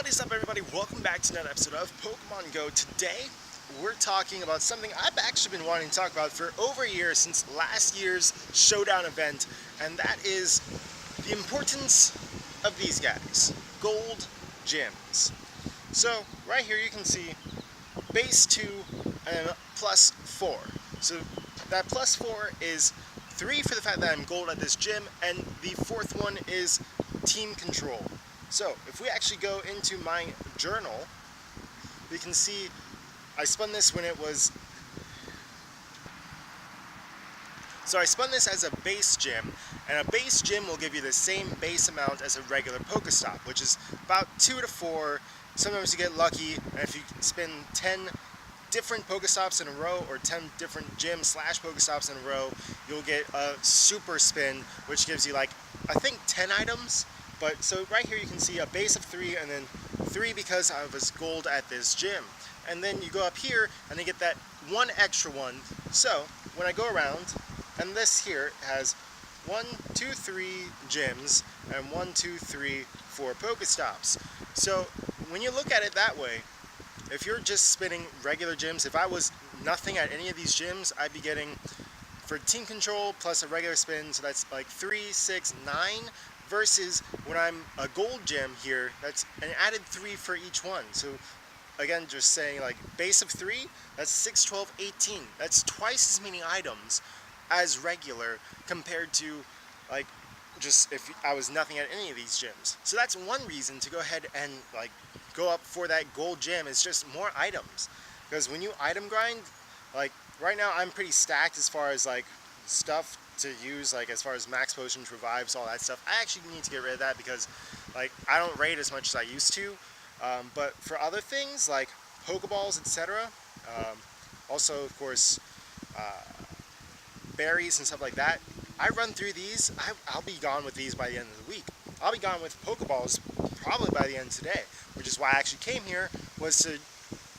What is up, everybody? Welcome back to another episode of Pokemon Go. Today, we're talking about something I've actually been wanting to talk about for over a year, since last year's Showdown event, and that is the importance of these guys, gold gyms. So, right here you can see base 2 and plus 4. So, that plus 4 is 3 for the fact that I'm gold at this gym, and the fourth one is team control. So, if we actually go into my journal, we can see I spun this when it was... So I spun this as a base gym, and a base gym will give you the same base amount as a regular Pokestop, which is about 2 to 4. Sometimes you get lucky, and if you spin 10 different Pokestops in a row, or 10 different gym slash Pokestops in a row, you'll get a super spin, which gives you like, I think 10 items. But so right here you can see a base of 3, and then 3 because I was gold at this gym. And then you go up here and you get that one extra one. So when I go around, and this here has 1, 2, 3 gyms and 1, 2, 3, 4 Pokestops. So when you look at it that way, if you're just spinning regular gyms, if I was nothing at any of these gyms, I'd be getting, for team control plus a regular spin, so that's like 3, 6, 9. Versus when I'm a gold gem here, that's an added 3 for each one. So again, just saying, like, base of 3, that's 6, 12, 18. That's twice as many items as regular compared to, like, just if I was nothing at any of these gyms. So that's one reason to go ahead and, like, go up for that gold gem, is just more items. Because when you item grind, like, right now I'm pretty stacked as far as, like, stuff to use, like as far as max potions, revives, all that stuff. I actually need to get rid of that because, like, I don't raid as much as I used to. But for other things like Pokeballs, etc., also of course berries and stuff like that, I run through these. I'll be gone with these by the end of the week. I'll be gone with Pokeballs probably by the end of today, which is why I actually came here, was to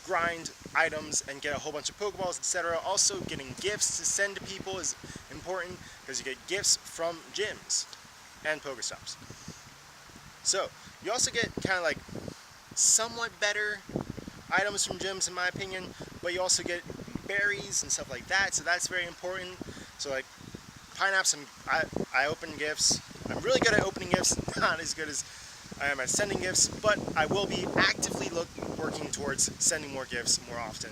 grind items and get a whole bunch of Pokeballs, etc. Also, getting gifts to send to people is important because you get gifts from gyms and Pokestops. So you also get kind of like somewhat better items from gyms, in my opinion, but you also get berries and stuff like that, so that's very important. So like Pineapps, I open gifts. I'm really good at opening gifts, not as good as I am at sending gifts, but I will be actively working towards sending more gifts more often.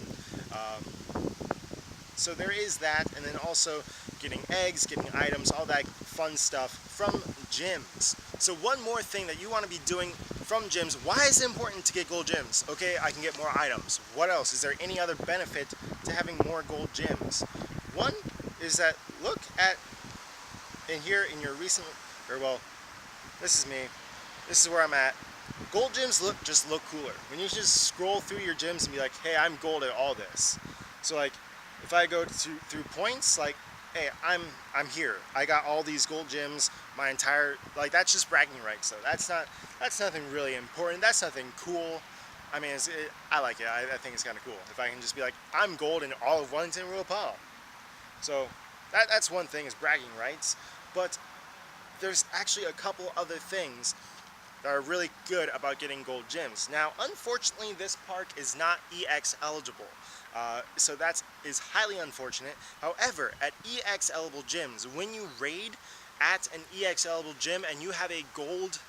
So there is that, and then also getting eggs, getting items, all that fun stuff from gyms. So one more thing that you want to be doing from gyms. Why is it important to get gold gyms? Okay, I can get more items. What else? Is there any other benefit to having more gold gyms? One is that, look at in here in your recent, or well, this is me. This is where I'm at. Gold gyms just look cooler. When you just scroll through your gyms and be like, hey, I'm gold at all this. So like, if I go through points, like, hey, I'm here. I got all these gold gyms, my entire, like, that's just bragging rights. So that's nothing really important. That's nothing cool. I mean, I like it. I think it's kind of cool. If I can just be like, I'm gold in all of Wellington Royal Pal. So that's one thing, is bragging rights. But there's actually a couple other things that are really good about getting gold gyms. Now, unfortunately, this park is not EX eligible, so that is highly unfortunate. However, at EX eligible gyms, when you raid at an EX eligible gym and you have a gold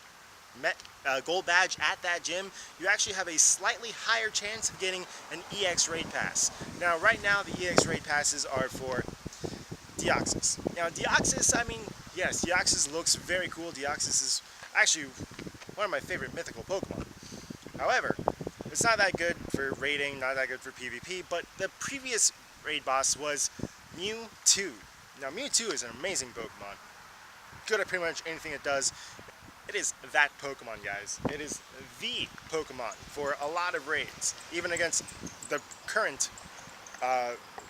badge at that gym, you actually have a slightly higher chance of getting an EX raid pass. Now, right now, the EX raid passes are for Deoxys. Now, Deoxys, I mean, yes, Deoxys looks very cool. Deoxys is actually one of my favorite mythical Pokemon. However, it's not that good for raiding, not that good for PvP, but the previous raid boss was Mewtwo. Now, Mewtwo is an amazing Pokemon. Good at pretty much anything it does. It is that Pokemon, guys. It is the Pokemon for a lot of raids, even against the current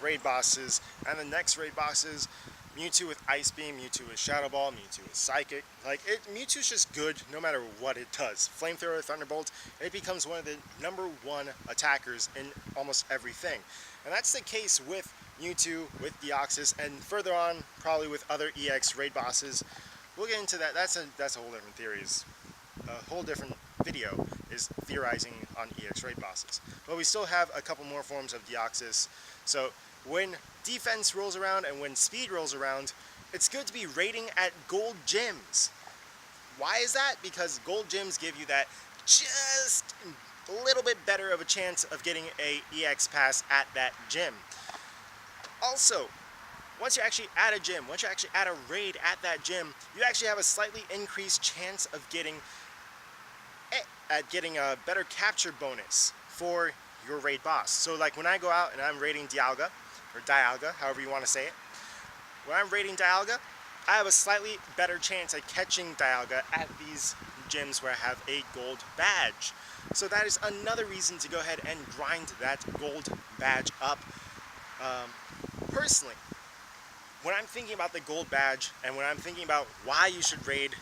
raid bosses and the next raid bosses. Mewtwo with Ice Beam, Mewtwo with Shadow Ball, Mewtwo with Psychic. Like, Mewtwo's just good no matter what it does. Flamethrower, Thunderbolt, it becomes one of the #1 attackers in almost everything. And that's the case with Mewtwo, with Deoxys, and further on, probably with other EX raid bosses. We'll get into that. That's a whole different theories, a whole different video. is theorizing on EX raid bosses. But we still have a couple more forms of Deoxys. So when defense rolls around and when speed rolls around, it's good to be raiding at gold gyms. Why is that? Because gold gyms give you that just a little bit better of a chance of getting a EX pass at that gym. Also, once you're actually at a gym, once you're actually at a raid at that gym, you actually have a slightly increased chance of getting a better capture bonus for your raid boss. So like when I go out and I'm raiding Dialga, or Dialga, however you want to say it, when I'm raiding Dialga, I have a slightly better chance at catching Dialga at these gyms where I have a gold badge. So that is another reason to go ahead and grind that gold badge up. Personally, when I'm thinking about the gold badge and when I'm thinking about why you should raid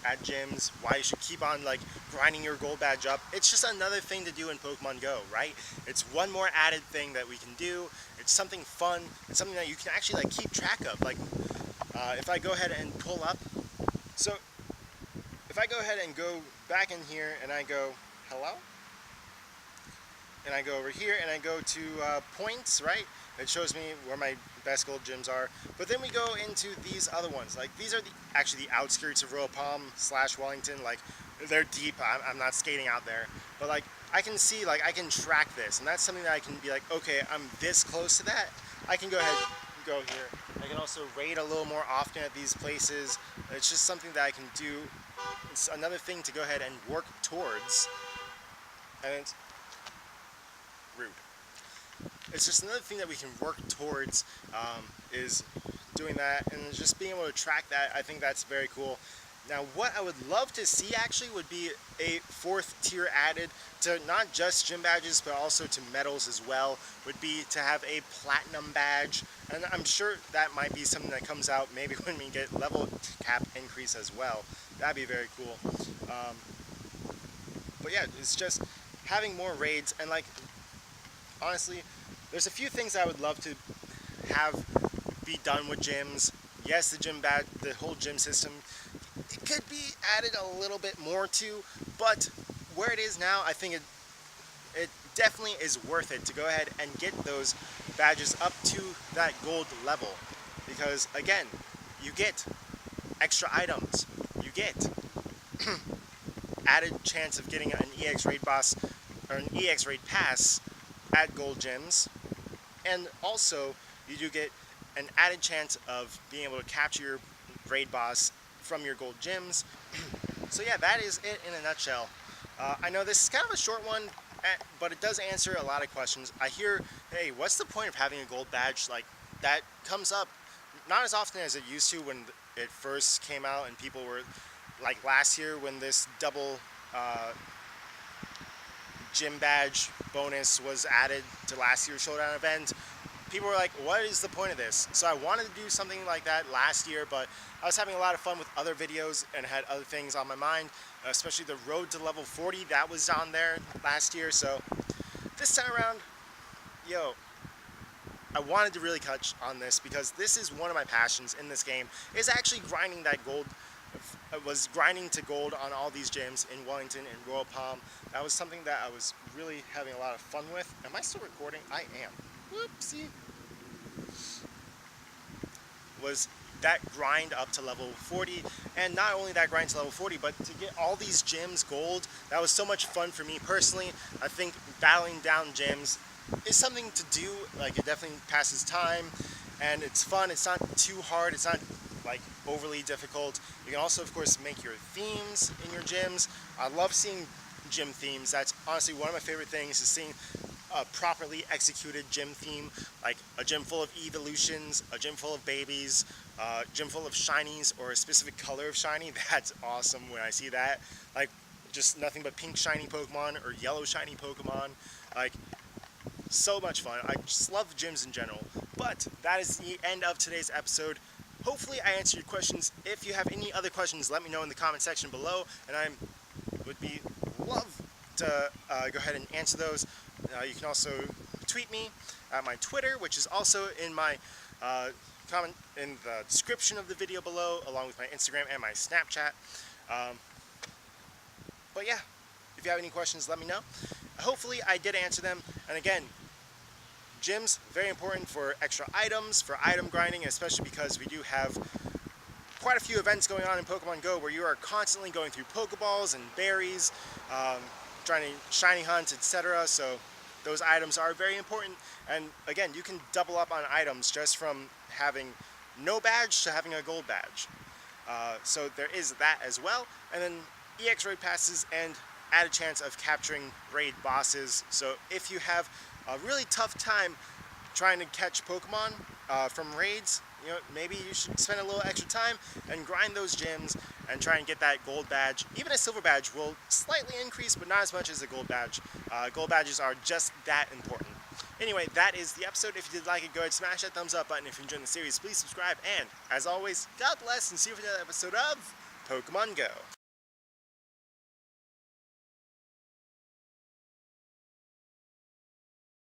at gyms, why you should keep on like grinding your gold badge up, it's just another thing to do in Pokemon Go, right? It's one more added thing that we can do. It's something fun. It's something that you can actually like keep track of. Like if I go ahead and pull up, so if I go ahead and go back in here and I go hello, and I go over here and I go to points, right? It shows me where my best gold gyms are. But then we go into these other ones. Like these are actually the outskirts of Royal Palm / Wellington. Like they're deep. I'm not skating out there. But like I can see, like I can track this, and that's something that I can be like, okay, I'm this close to that. I can go ahead and go here. I can also raid a little more often at these places. It's just something that I can do. It's another thing to go ahead and work towards. And it's rude. It's just another thing that we can work towards, is doing that and just being able to track that. I think that's very cool. Now what I would love to see actually would be a 4th tier added to not just gym badges but also to medals as well, would be to have a platinum badge, and I'm sure that might be something that comes out maybe when we get level cap increase as well. That'd be very cool. But yeah, it's just having more raids, and like honestly, there's a few things I would love to have be done with gyms. Yes, the whole gym system, it could be added a little bit more to, but where it is now, I think it definitely is worth it to go ahead and get those badges up to that gold level, because again, you get extra items, you get added chance of getting an EX raid boss or an EX raid pass at gold gyms, and also you do get an added chance of being able to capture your raid boss from your gold gyms. So yeah, that is it in a nutshell. I know this is kind of a short one, but it does answer a lot of questions. I hear, hey, what's the point of having a gold badge? Like, that comes up not as often as it used to when it first came out and people were, like last year when this double gym badge bonus was added to last year's Showdown event. People were like, what is the point of this? So I wanted to do something like that last year, but I was having a lot of fun with other videos and had other things on my mind, especially the road to level 40 that was on there last year. So this time around, yo, I wanted to really touch on this because this is one of my passions in this game, is actually grinding that gold. I was grinding to gold on all these gyms in Wellington and Royal Palm. That was something that I was really having a lot of fun with. Am I still recording? I am. Whoopsie. Was that grind up to level 40, and not only that grind to level 40, but to get all these gyms gold. That was so much fun for me personally. I think battling down gyms is something to do. Like, it definitely passes time, and it's fun. It's not too hard. It's not like overly difficult. You can also, of course, make your themes in your gyms. I love seeing gym themes. That's honestly one of my favorite things, is seeing a properly executed gym theme, like a gym full of evolutions, a gym full of babies, a gym full of shinies, or a specific color of shiny. That's awesome when I see that. Like, just nothing but pink shiny Pokemon or yellow shiny Pokemon. Like, so much fun. I just love gyms in general. But that is the end of today's episode. Hopefully I answered your questions. If you have any other questions, let me know in the comment section below, and I would be love to go ahead and answer those. You can also tweet me at my Twitter, which is also in my comment in the description of the video below, along with my Instagram and my Snapchat. But yeah, If you have any questions, let me know. Hopefully I did answer them. And again, gyms, very important for extra items, for item grinding, especially because we do have quite a few events going on in Pokemon Go where you are constantly going through Pokeballs and berries, trying to shiny hunt, etc. So those items are very important. And again, you can double up on items just from having no badge to having a gold badge. So there is that as well. And then EX raid passes and add a chance of capturing raid bosses. So if you have a really tough time trying to catch Pokemon from raids, you know, maybe you should spend a little extra time and grind those gyms and try and get that gold badge. Even a silver badge will slightly increase, but not as much as a gold badge. Gold badges are just that important. Anyway, that is the episode. If you did like it, go ahead and smash that thumbs up button. If you enjoyed the series, please subscribe. And as always, God bless, and see you for another episode of Pokemon Go.